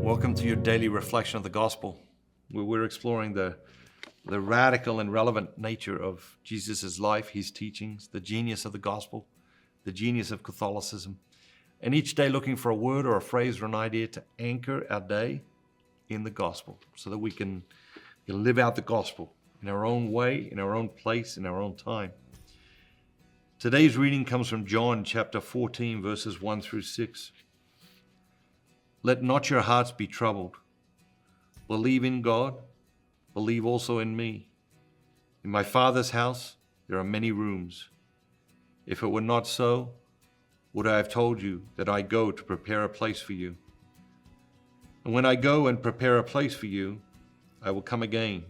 Welcome to your daily reflection of the gospel, where we're exploring the radical and relevant nature of Jesus' life, his teachings, the genius of the gospel, the genius of Catholicism, and each day looking for a word or a phrase or an idea to anchor our day in the gospel so that we can live out the gospel in our own way, in our own place, in our own time. Today's reading comes from John chapter 14, verses 1 through 6. Let not your hearts be troubled. Believe in God, believe also in me. In my Father's house there are many rooms. If it were not so, would I have told you that I go to prepare a place for you? And when I go and prepare a place for you, I will come again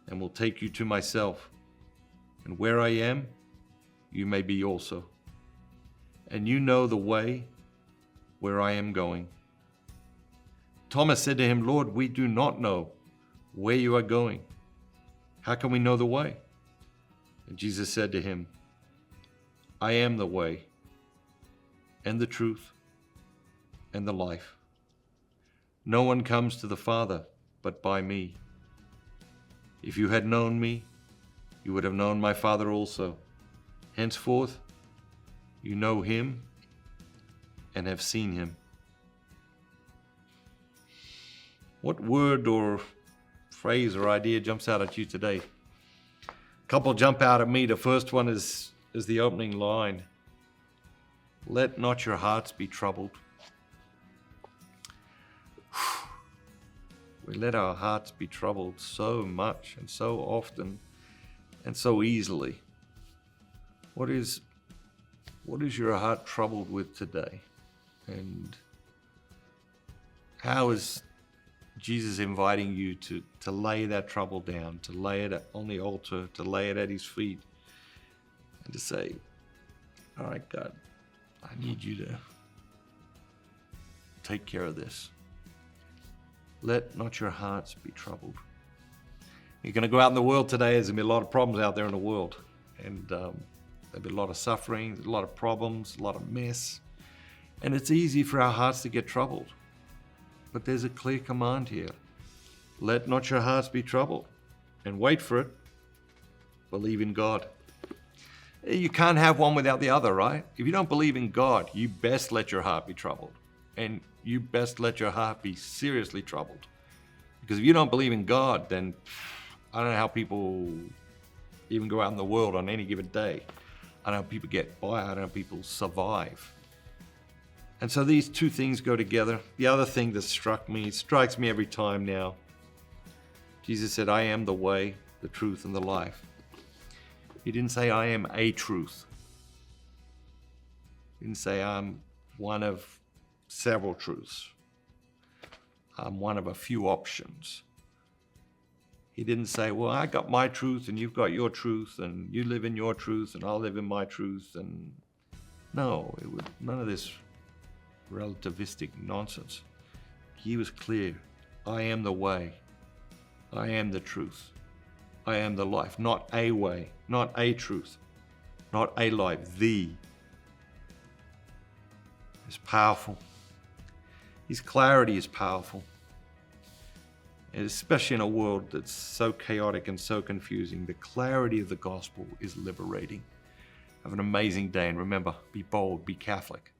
and will take you to myself. And where I am, you may be also. And you know the way where I am going. Thomas said to him, Lord, we do not know where you are going. How can we know the way? And Jesus said to him, I am the way and the truth and the life. No one comes to the Father but by me. If you had known me, you would have known my Father also. Henceforth, you know him and have seen him. What word or phrase or idea jumps out at you today? A couple jump out at me. The first one is the opening line. Let not your hearts be troubled. We let our hearts be troubled so much and so often and so easily. What is your heart troubled with today? And how is Jesus inviting you to lay that trouble down, to lay it on the altar, to lay it at his feet, and to say, all right, God, I need you to take care of this. Let not your hearts be troubled. You're going to go out in the world today. There's going to be a lot of problems out there in the world. And there'll be a lot of suffering, a lot of problems, a lot of mess. And it's easy for our hearts to get troubled. But there's a clear command here. Let not your hearts be troubled. And wait for it. Believe in God. You can't have one without the other, right? If you don't believe in God, you best let your heart be troubled. And you best let your heart be seriously troubled. Because if you don't believe in God, then I don't know how people even go out in the world on any given day. I don't know how people get by. I don't know how people survive. And so these two things go together. The other thing that strikes me every time now, Jesus said, I am the way, the truth, and the life. He didn't say, I am a truth. He didn't say, I'm one of several truths. I'm one of a few options. He didn't say, well, I got my truth and you've got your truth and you live in your truth and I'll live in my truth. And no, none of this relativistic nonsense. He was clear. I am the way. I am the truth. I am the life. Not a way, not a truth, not a life. The is powerful. His clarity is powerful. And especially in a world that's so chaotic and so confusing, the clarity of the gospel is liberating. Have an amazing day, and remember, be bold, be Catholic.